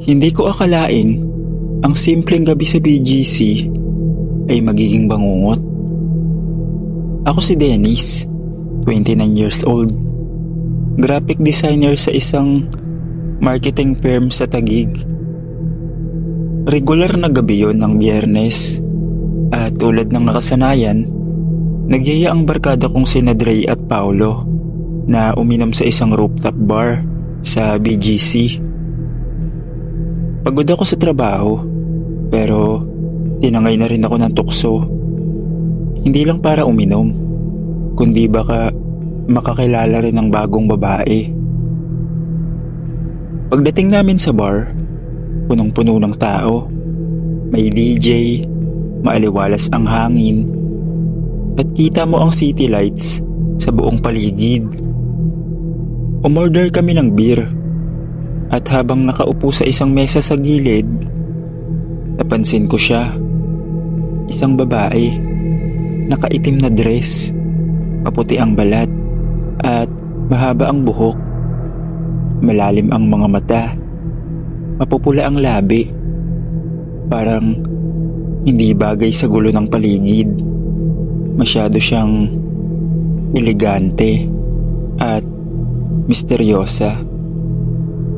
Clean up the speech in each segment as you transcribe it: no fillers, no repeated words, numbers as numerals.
Hindi ko akalain ang simpleng gabi sa BGC ay magiging bangungot. Ako si Dennis, 29 years old, graphic designer sa isang marketing firm sa Taguig. Regular na gabi yon ng Biyernes at tulad ng nakasanayan, nagyaya ang barkada kong sina Dre at Paulo na uminom sa isang rooftop bar sa BGC. Pagod ako sa trabaho pero tinangay na rin ako ng tukso. Hindi lang para uminom, kundi baka makakilala rin ng bagong babae. Pagdating namin sa bar, punong-puno ng tao. May DJ, maaliwalas ang hangin, at kita mo ang city lights sa buong paligid. Umorder kami ng beer, at habang nakaupo sa isang mesa sa gilid, napansin ko siya. Isang babae, nakaitim na dress, maputi ang balat, at mahaba ang buhok. Malalim ang mga mata, mapupula ang labi. Parang hindi bagay sa gulo ng paligid. Masyado siyang elegante at misteryosa.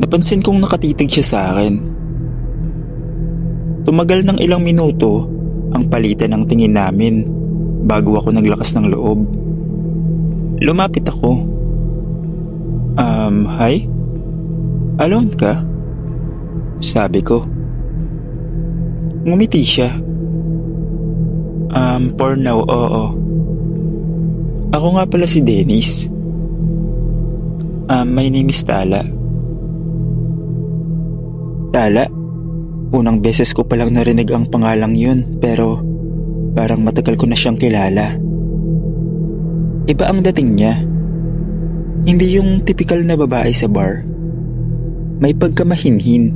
Napansin kong nakatitig siya sa akin. Tumagal ng ilang minuto ang palitan ng tingin namin bago ako naglakas ng loob. Lumapit ako. Hi? Alone ka? Sabi ko. Ngumiti siya. For now, oo. Ako nga pala si Dennis. My name is Tala. Tala? Unang beses ko palang narinig ang pangalang yun, pero parang matagal ko na siyang kilala. Iba ang dating niya. Hindi yung tipikal na babae sa bar. May pagkamahinhin,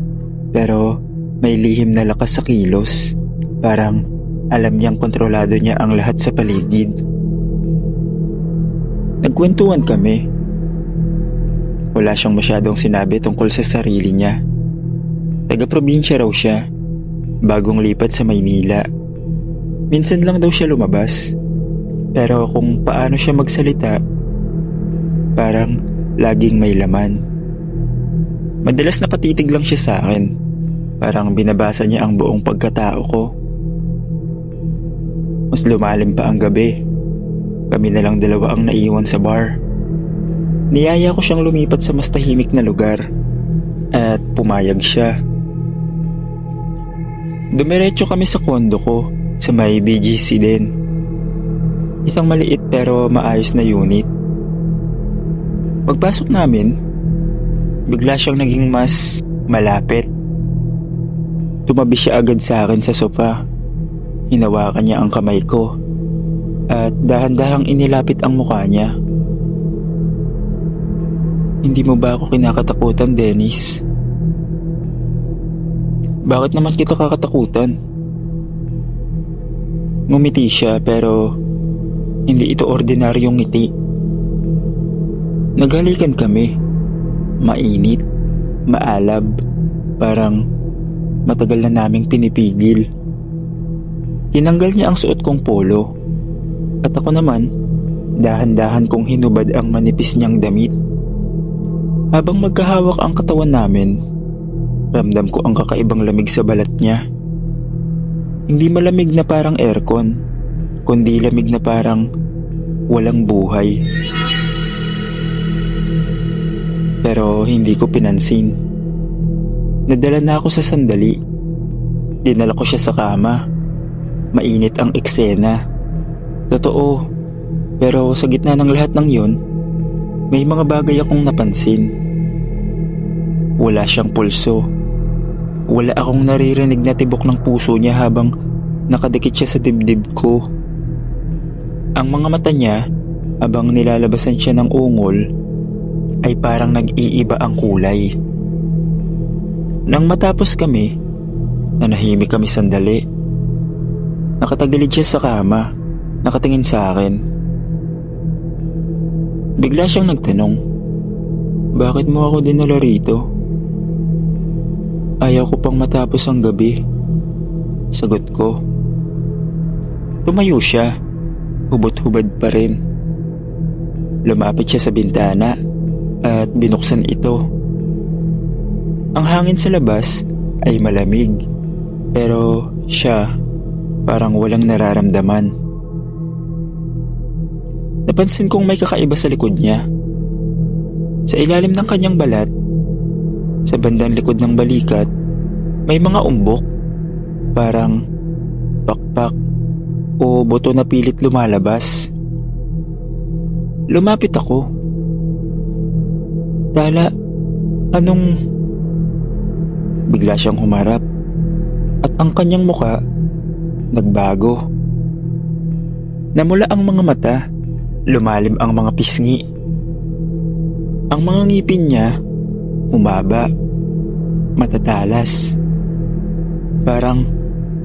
pero may lihim na lakas sa kilos. Parang alam niyang kontrolado niya ang lahat sa paligid. Nagkwentuhan kami. Wala siyang masyadong sinabi tungkol sa sarili niya. Taga-probinsya raw siya, bagong lipat sa Maynila. Minsan lang daw siya lumabas, pero kung paano siya magsalita, parang laging may laman. Madalas nakatitig lang siya sa akin, parang binabasa niya ang buong pagkatao ko. Mas lumalim pa ang gabi. Kami na lang dalawa ang naiwan sa bar. Niyaya ko siyang lumipat sa mas tahimik na lugar at pumayag siya. Dumiretso kami sa kondo ko sa may BGC din. Isang maliit pero maayos na unit. Pagpasok namin, bigla siyang naging mas malapit. Tumabi siya agad sa akin sa sofa. Hinawakan niya ang kamay ko at dahan-dahang inilapit ang mukha niya. Hindi mo ba ako kinakatakutan, Dennis? Bakit naman kita kakatakutan? Ngumiti siya pero hindi ito ordinaryong ngiti. Naghalikan kami. Mainit, maalab, parang matagal na naming pinipigil. Tinanggal niya ang suot kong polo at ako naman, dahan-dahan kong hinubad ang manipis niyang damit. Habang magkahawak ang katawan namin, ramdam ko ang kakaibang lamig sa balat niya. Hindi malamig na parang aircon, kundi lamig na parang walang buhay. Pero hindi ko pinansin. Nadala na ako sa sandali. Dinala ko siya sa kama. Mainit ang eksena. Totoo, pero sa gitna ng lahat ng yon, may mga bagay akong napansin. Wala siyang pulso. Wala akong naririnig na tibok ng puso niya habang nakadikit siya sa dibdib ko. Ang mga mata niya, habang nilalabasan siya ng ungol, ay parang nag-iiba ang kulay. Nang matapos kami, nanahimik kami sandali. Nakatagilid siya sa kama, nakatingin sa akin. Bigla siyang nagtanong, "Bakit mo ako dinala rito?" Ayaw ko pang matapos ang gabi. Sagot ko. Tumayo siya. Hubot-hubad pa rin. Lumapit siya sa bintana at binuksan ito. Ang hangin sa labas ay malamig, pero siya parang walang nararamdaman. Napansin kong may kakaiba sa likod niya. Sa ilalim ng kanyang balat, sa bandang likod ng balikat, may mga umbok, parang pakpak o buto na pilit lumalabas. Lumapit ako. Tala, anong... Bigla siyang humarap at ang kanyang muka nagbago. Namula ang mga mata, lumalim ang mga pisngi. Ang mga ngipin niya humaba, matatalas, parang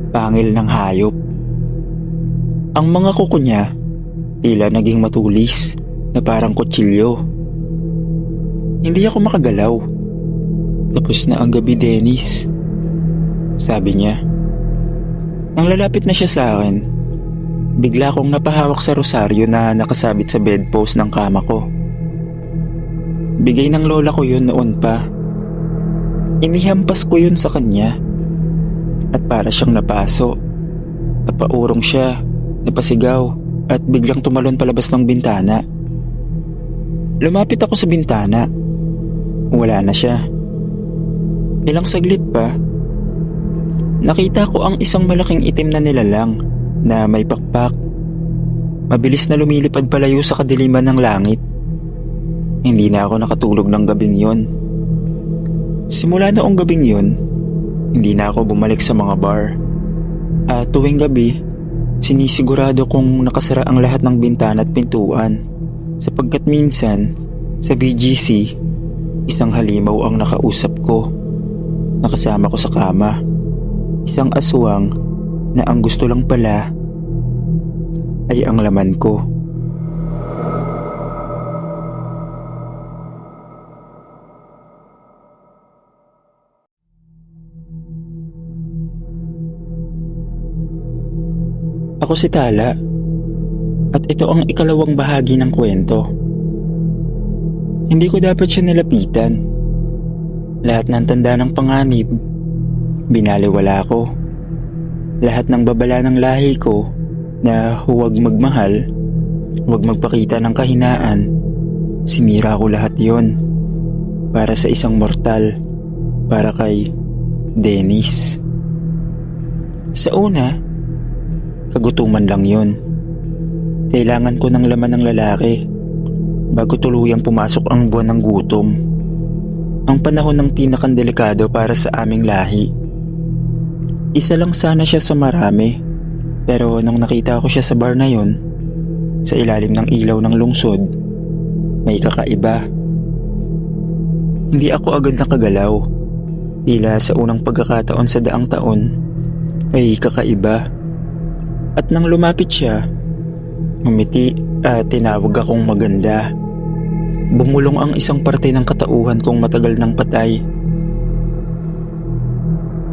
pangil ng hayop. Ang mga kuko niya tila naging matulis na parang kutsilyo. Hindi ako makagalaw. Tapos na ang gabi, Dennis, sabi niya. Nang lalapit na siya sa akin, bigla kong napahawak sa rosaryo na nakasabit sa bedpost ng kama ko. Bigay ng lola ko yun noon pa. Inihampas ko yun sa kanya. At para siyang napaso. Napaurong siya, napasigaw, at biglang tumalon palabas ng bintana. Lumapit ako sa bintana. Wala na siya. Ilang saglit pa, nakita ko ang isang malaking itim na nilalang na may pakpak. Mabilis na lumilipad palayo sa kadiliman ng langit. Hindi na ako nakatulog ng gabing yon. Simula noong gabing yon, hindi na ako bumalik sa mga bar. At tuwing gabi, sinisigurado kong nakasara ang lahat ng bintana at pintuan. Sapagkat minsan, sa BGC, isang halimaw ang nakausap ko. Nakasama ko sa kama. Isang aswang na ang gusto lang pala ay ang laman ko. Ako si Tala at ito ang ikalawang bahagi ng kwento. Hindi ko dapat siya nilapitan. Lahat ng tanda ng panganib, binaliwala ko. Lahat ng babala ng lahi ko na huwag magmahal, huwag magpakita ng kahinaan, sinira ko lahat yon para sa isang mortal, para kay Dennis. Sa una, kagutuman lang yon. Kailangan ko ng laman ng lalaki bago tuluyang pumasok ang buwan ng gutom. Ang panahon ng pinakandelikado para sa aming lahi. Isa lang sana siya sa marami, pero nung nakita ko siya sa bar na yon, sa ilalim ng ilaw ng lungsod, may kakaiba. Hindi ako agad nakagalaw. Tila sa unang pagkakataon sa daang taon, ay kakaiba. At nang lumapit siya, ngumiti at tinawag akong maganda. Bumulong ang isang parte ng katauhan kong matagal nang patay.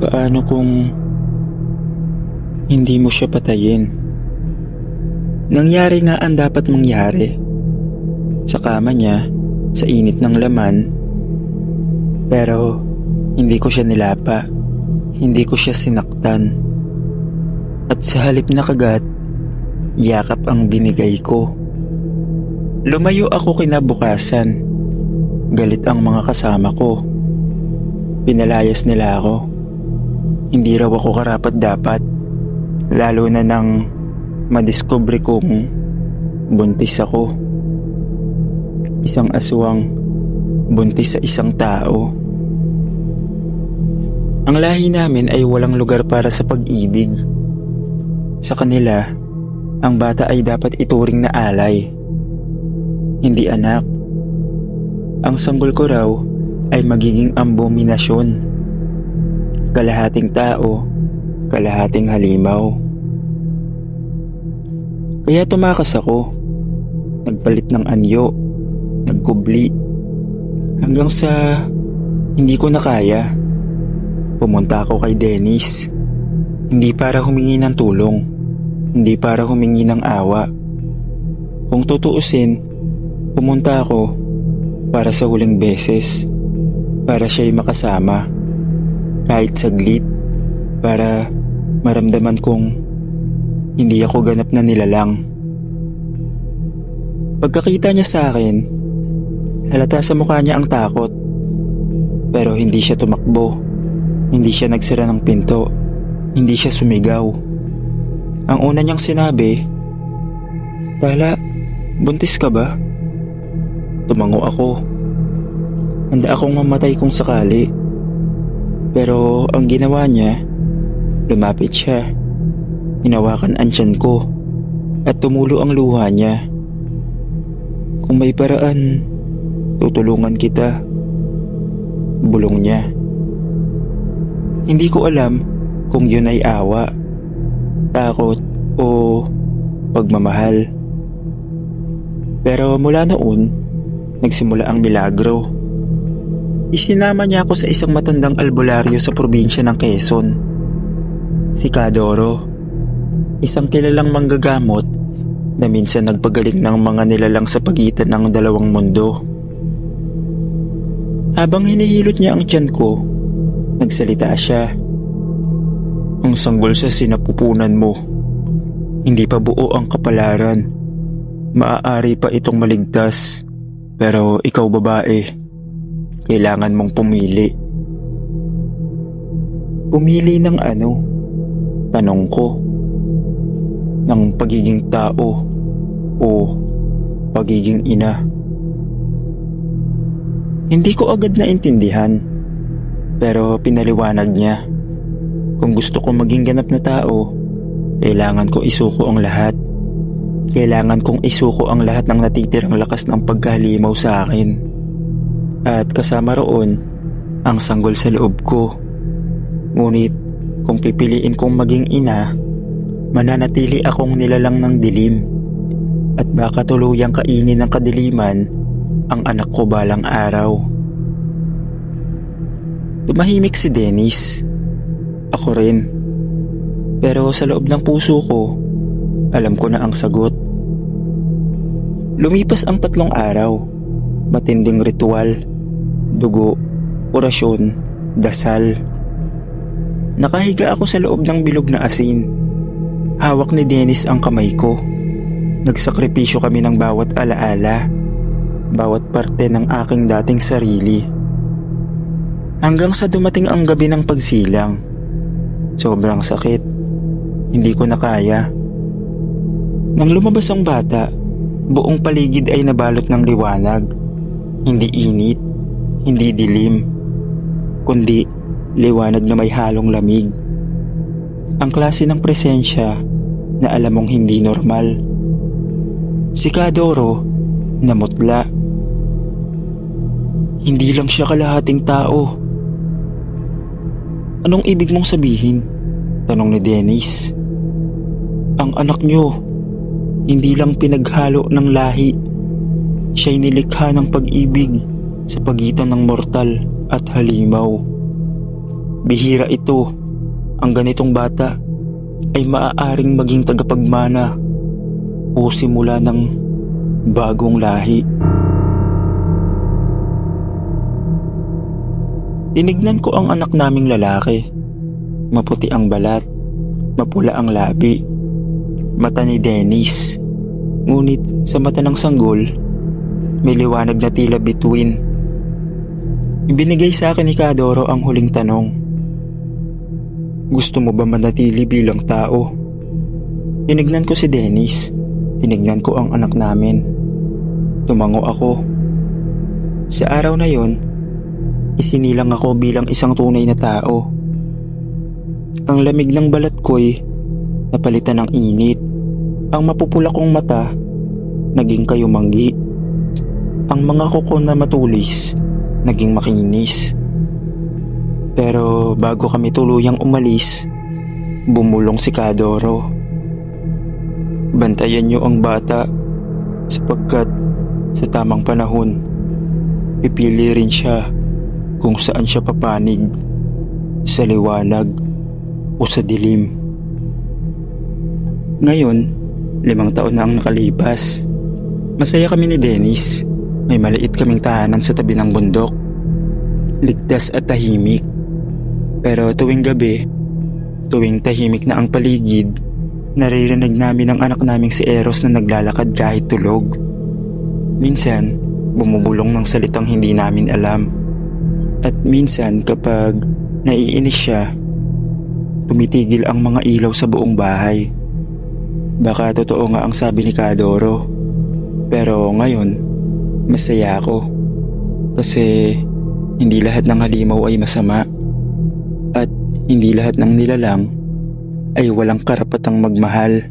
Paano kung hindi mo siya patayin? Nangyari nga ang dapat mangyari. Sa kama niya, sa init ng laman. Pero hindi ko siya nilapa. Hindi ko siya sinaktan. At sa halip na kagat, yakap ang binigay ko. Lumayo ako kinabukasan. Galit ang mga kasama ko. Pinalayas nila ako. Hindi raw ako karapat-dapat. Lalo na nang madiskubre kong buntis ako. Isang aswang buntis sa isang tao. Ang lahi namin ay walang lugar para sa pag-ibig. Sa kanila, ang bata ay dapat ituring na alay. Hindi anak. Ang sanggol ko raw ay magiging abominasyon. Kalahating tao, kalahating halimaw. Kaya tumakas ako. Nagpalit ng anyo, nagkubli. Hanggang sa hindi ko na kaya. Pumunta ako kay Dennis. Hindi para humingi ng tulong. Hindi para humingi ng awa. Kung tutuusin, pumunta ako para sa huling beses. Para siya'y makasama. Kahit saglit. Para maramdaman kong hindi ako ganap na nilalang. Pagkakita niya sa akin, halata sa mukha niya ang takot. Pero hindi siya tumakbo. Hindi siya nagsara ng pinto. Hindi siya sumigaw. Ang una niyang sinabi, "Tala, buntis ka ba?" Tumango ako. Handa akong mamatay kung sakali. Pero ang ginawa niya, lumapit siya. Hinawakan ang tiyan ko at tumulo ang luha niya. "Kung may paraan, tutulungan kita." Bulong niya. Hindi ko alam kung yun ay awa, takot o pagmamahal. Pero mula noon, nagsimula ang milagro. Isinama niya ako sa isang matandang albularyo sa probinsya ng Quezon. Si Kadoro, isang kilalang manggagamot na minsan nagpagaling ng mga nilalang sa pagitan ng dalawang mundo. Habang hinihilot niya ang tiyan ko, nagsalita siya. "Ang sanggol sa sinapupunan mo. Hindi pa buo ang kapalaran. Maaari pa itong maligtas. Pero ikaw babae, kailangan mong pumili." Pumili ng ano? Tanong ko. Ng pagiging tao o pagiging ina? Hindi ko agad naintindihan, pero pinaliwanag niya. Kung gusto ko maging ganap na tao, kailangan ko isuko ang lahat. Kailangan kong isuko ang lahat ng natitirang lakas ng pagkahalimaw sa akin. At kasama roon, ang sanggol sa loob ko. Ngunit kung pipiliin kong maging ina, mananatili akong nilalang ng dilim. At baka tuluyang kainin ng kadiliman ang anak ko balang araw. Tumahimik si Dennis. Ako rin. Pero sa loob ng puso ko, alam ko na ang sagot. Lumipas ang 3 araw. Matinding ritual, dugo, orasyon, dasal. Nakahiga ako sa loob ng bilog na asin. Hawak ni Dennis ang kamay ko. Nagsakripisyo kami ng bawat alaala, bawat parte ng aking dating sarili. Hanggang sa dumating ang gabi ng pagsilang. Sobrang sakit. Hindi ko na kaya. Nang lumabas ang bata, buong paligid ay nabalot ng liwanag. Hindi init, hindi dilim, kundi liwanag na may halong lamig. Ang klase ng presensya na alam mong hindi normal. Si Kadoro namutla. Hindi lang siya kalahating tao. "Anong ibig mong sabihin?" tanong ni Dennis. "Ang anak niyo, hindi lang pinaghalo ng lahi. Siya'y nilikha ng pag-ibig sa pagitan ng mortal at halimaw. Bihira ito. Ang ganitong bata ay maaaring maging tagapagmana o simula ng bagong lahi." Tinignan ko ang anak naming lalaki. Maputi ang balat, mapula ang labi. Mata ni Dennis. Ngunit sa mata ng sanggol, may liwanag na tila bituin. Ibinigay sa akin ni Kadoro ang huling tanong. "Gusto mo ba manatili bilang tao?" Tinignan ko si Dennis. Tinignan ko ang anak namin. Tumango ako. Sa araw na yon, isinilang ako bilang isang tunay na tao. Ang lamig ng balat ko'y napalitan ng init. Ang mapupula kong mata naging kayumanggi. Ang mga kuko na matulis naging makinis. Pero bago kami tuluyang umalis, bumulong si Kadoro. "Bantayan niyo ang bata sapagkat sa tamang panahon, pipili rin siya kung saan siya papanig." sa liwanag o sa dilim. Ngayon, 5 taon na ang nakalipas. Masaya kami ni Dennis. May maliit kaming tahanan sa tabi ng bundok. Ligtas at tahimik. Pero tuwing gabi, tuwing tahimik na ang paligid, naririnig namin ang anak naming si Eros na naglalakad kahit tulog. Minsan, bumubulong ng salitang hindi namin alam. At minsan kapag naiinis siya, tumitigil ang mga ilaw sa buong bahay. Baka totoo nga ang sabi ni Kadoro. Pero ngayon, masaya ako. Kasi hindi lahat ng halimaw ay masama. At hindi lahat ng nilalang ay walang karapatang magmahal.